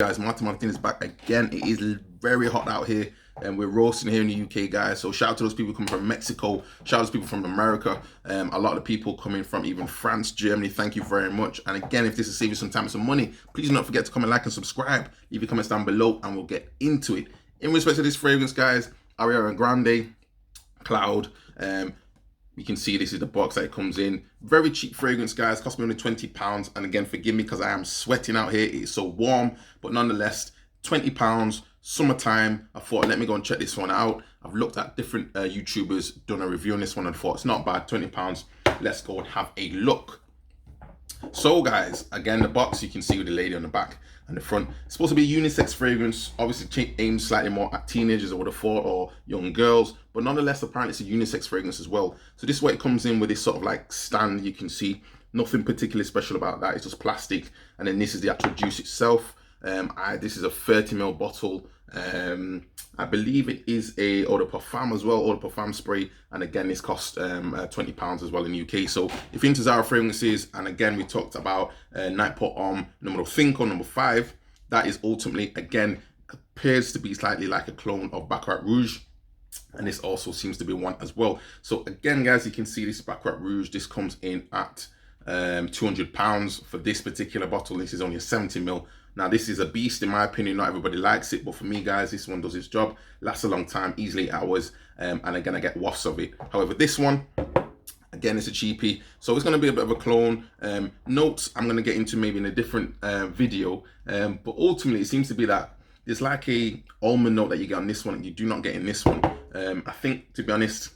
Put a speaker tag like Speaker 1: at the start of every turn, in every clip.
Speaker 1: Guys, Martin is back again. It is very hot out here and we're roasting here in the UK, guys. So shout out to those people coming from Mexico, shout out to people from America, a lot of people coming from even France, Germany. Thank you very much. And again, if this is saving you some time and some money, please do not forget to comment, like, and subscribe. Leave your comments down below and we'll get into it. In respect to this fragrance, guys, Ariana Grande Cloud. You can see this is the box that it comes in. Very cheap fragrance, guys. Cost me only £20. And again, forgive me because I am sweating out here. It's so warm, but nonetheless, £20, summertime. I thought, let me go and check this one out. I've looked at different YouTubers, done a review on this one, and thought it's not bad. £20. Let's go and have a look. So guys, again, the box, you can see with the lady on the back and the front. It's supposed to be a unisex fragrance, obviously aimed slightly more at teenagers, I would have thought, or young girls, but nonetheless, apparently it's a unisex fragrance as well. So this is what it comes in with, this sort of like stand. You can see nothing particularly special about that. It's just plastic, and then this is the actual juice itself. This is a 30ml bottle. I believe it is a eau de parfum as well, eau de parfum spray, and again this costs £20 as well in the UK. So if you're into Zara fragrances, and again we talked about Night Put On number 5, that is ultimately, again, appears to be slightly like a clone of Baccarat Rouge, and this also seems to be one as well. So again, guys, you can see this Baccarat Rouge. This comes in at £200 for this particular bottle. This is only a 70ml. Now this is a beast in my opinion. Not everybody likes it, but for me, guys, this one does its job. Lasts a long time, easily hours, and again I get wafts of it. However, this one, again, it's a cheapie, so it's going to be a bit of a clone. Notes I'm going to get into maybe in a different video, but ultimately it seems to be that there's like a almond note that you get on this one and you do not get in this one. I think, to be honest,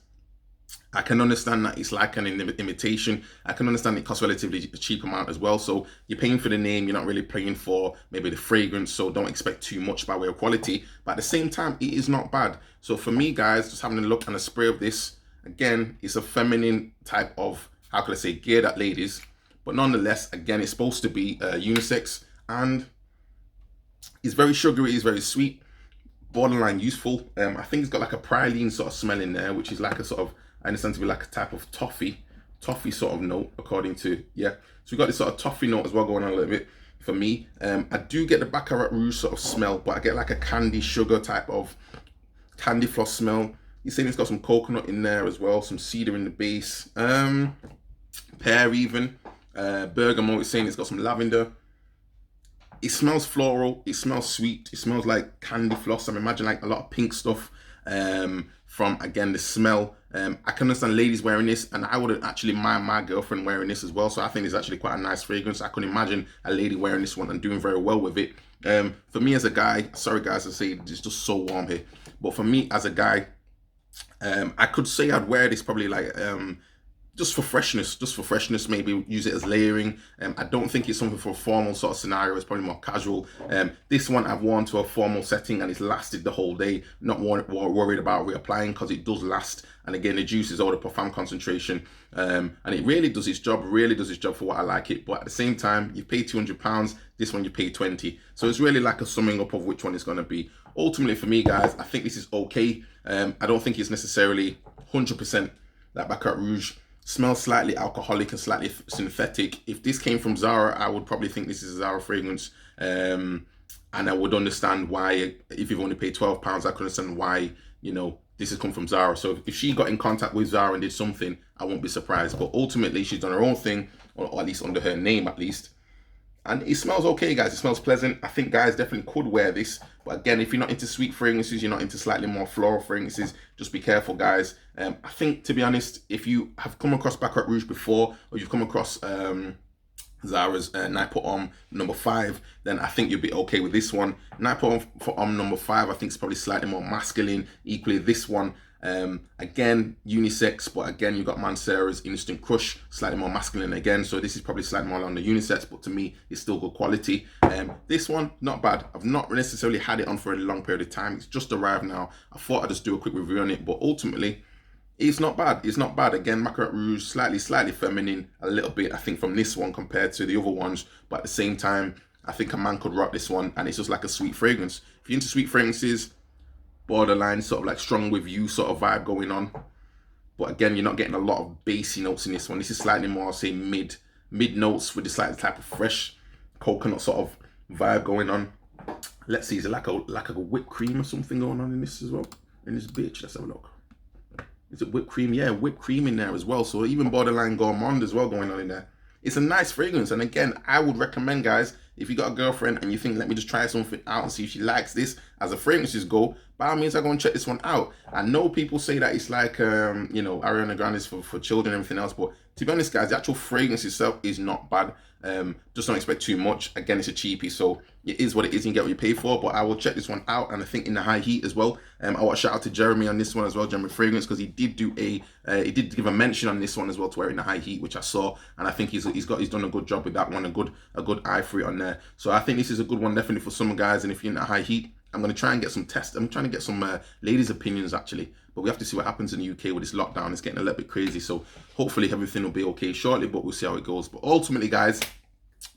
Speaker 1: I can understand that it's like an imitation. I can understand it costs relatively a cheap amount as well. So you're paying for the name, you're not really paying for maybe the fragrance, so don't expect too much by way of quality. But at the same time, it is not bad. So for me, guys, just having a look and a spray of this, again, it's a feminine type of, how could I say, geared at ladies. But nonetheless, again, it's supposed to be unisex, and it's very sugary, it's very sweet, borderline useful. I think it's got like a praline sort of smell in there, which is like a sort of, I understand to be like a type of toffee sort of note, according to, yeah. So we got this sort of toffee note as well going on a little bit for me. I do get the Baccarat Rouge sort of smell, but I get like a candy sugar type of candy floss smell. You're saying it's got some coconut in there as well, some cedar in the base, pear even, bergamot. It's saying it's got some lavender. It smells floral, it smells sweet, it smells like candy floss. I'm imagining like a lot of pink stuff from, again, the smell. I can understand ladies wearing this, and I wouldn't actually mind my girlfriend wearing this as well. So I think it's actually quite a nice fragrance. I can imagine a lady wearing this one and doing very well with it. For me as a guy, sorry guys to say, it's just so warm here, but for me as a guy, I could say I'd wear this probably like just for freshness, maybe use it as layering. I don't think it's something for a formal sort of scenario. It's probably more casual. This one I've worn to a formal setting and it's lasted the whole day. Not worried about reapplying because it does last. And again, the juice is all the parfum concentration, and it really does its job. For what I like it. But at the same time, you pay £200. This one you pay 20. So it's really like a summing up of which one it's going to be. Ultimately, for me, guys, I think this is okay. I don't think it's necessarily 100% like Baccarat Rouge. Smells slightly alcoholic and slightly synthetic. If this came from Zara, I would probably think this is a Zara fragrance, and I would understand why. If you've only paid £12, I could understand why, you know, this has come from Zara. So if she got in contact with Zara and did something, I won't be surprised. But ultimately, she's done her own thing, or at least under her name, at least. And it smells okay, guys. It smells pleasant. I think guys definitely could wear this. But again, if you're not into sweet fragrances, you're not into slightly more floral fragrances, just be careful, guys. I think, to be honest, if you have come across Baccarat Rouge before, or you've come across Zara's Night Put On number 5, then I think you'll be okay with this one. Night Put On number 5, I think it's probably slightly more masculine. Equally, this one, again, unisex, but again, you've got Mancera's Instant Crush, slightly more masculine again. So this is probably slightly more on the unisex, but to me, it's still good quality. This one, not bad. I've not necessarily had it on for a long period of time. It's just arrived now. I thought I'd just do a quick review on it, but ultimately, it's not bad. It's not bad. Again, Baccarat Rouge, slightly feminine, a little bit, I think, from this one compared to the other ones. But at the same time, I think a man could rock this one, and it's just like a sweet fragrance. If you're into sweet fragrances, borderline sort of like strong with you sort of vibe going on. But again, you're not getting a lot of bassy notes in this one. This is slightly more, say, mid notes with this slightly type of fresh coconut sort of vibe going on. Let's see, is it like a whipped cream or something going on in this as well? In this bitch, let's have a look. Is it whipped cream? Yeah, whipped cream in there as well. So even borderline gourmand as well going on in there. It's a nice fragrance. And again, I would recommend, guys, if you got a girlfriend and you think, let me just try something out and see if she likes this as a fragrances go, by all means, I go and check this one out. I know people say that it's like, you know, Ariana Grande is for children and everything else, but to be honest, guys, the actual fragrance itself is not bad. Just don't expect too much. Again, it's a cheapie, so it is what it is. You get what you pay for. But I will check this one out, and I think in the high heat as well. I want to shout out to Jeremy on this one as well, Jeremy Fragrance, because he did do he did give a mention on this one as well to wear in the high heat, which I saw, and I think he's done a good job with that one, a good eye for it on there. So I think this is a good one definitely for summer, guys. And if you're in the high heat, I'm going to try and get some tests. I'm trying to get some ladies' opinions actually, but we have to see what happens in the UK with this lockdown. It's getting a little bit crazy, so hopefully everything will be okay shortly, but we'll see how it goes. But ultimately, guys,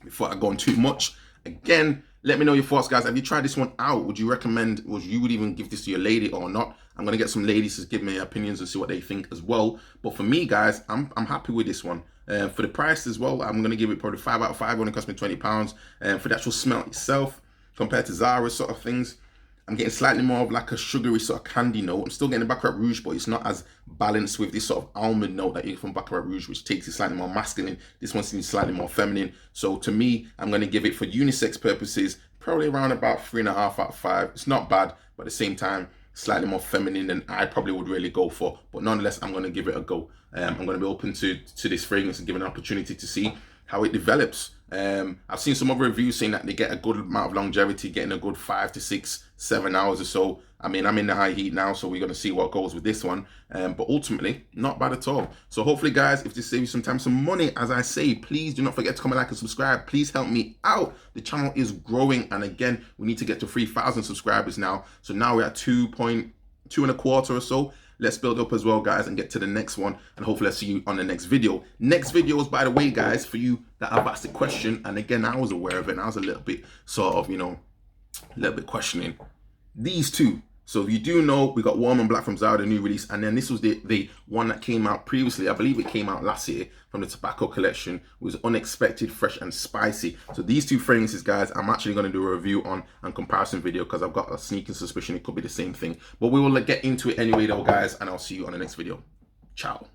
Speaker 1: before I go on too much, again, let me know your thoughts, guys. Have you tried this one out? Would you recommend, would you even give this to your lady or not? I'm going to get some ladies to give me opinions and see what they think as well. But for me, guys, I'm happy with this one. For the price as well, I'm going to give it probably 5 out of 5. It only cost me £20. For the actual smell itself, compared to Zara sort of things, I'm getting slightly more of like a sugary sort of candy note. I'm still getting the Baccarat Rouge, but it's not as balanced with this sort of almond note that you get from Baccarat Rouge, which takes it slightly more masculine. This one seems slightly more feminine. So to me, I'm going to give it, for unisex purposes, probably around about 3.5 out of 5. It's not bad, but at the same time, slightly more feminine than I probably would really go for. But nonetheless, I'm going to give it a go. I'm going to be open to this fragrance and give an opportunity to see how it develops. I've seen some other reviews saying that they get a good amount of longevity, getting a good 5 to 6, 7 hours or so. I mean, I'm in the high heat now, so we're going to see what goes with this one. But ultimately, not bad at all. So hopefully, guys, if this saves you some time, some money, as I say, please do not forget to comment, like, and subscribe. Please help me out. The channel is growing. And again, we need to get to 3,000 subscribers now. So now we're at 2.25 or so. Let's build up as well, guys, and get to the next one. And hopefully I'll see you on the next video. Next video is, by the way, guys, for you that have asked the question. And again, I was aware of it. And I was a little bit sort of, you know, a little bit questioning these two. So if you do know, we got Warm and Black from Zara, the new release. And then this was the one that came out previously. I believe it came out last year from the Tobacco collection. It was Unexpected, Fresh and Spicy. So these two fragrances, guys, I'm actually going to do a review on and comparison video, because I've got a sneaking suspicion it could be the same thing. But we will get into it anyway though, guys, and I'll see you on the next video. Ciao.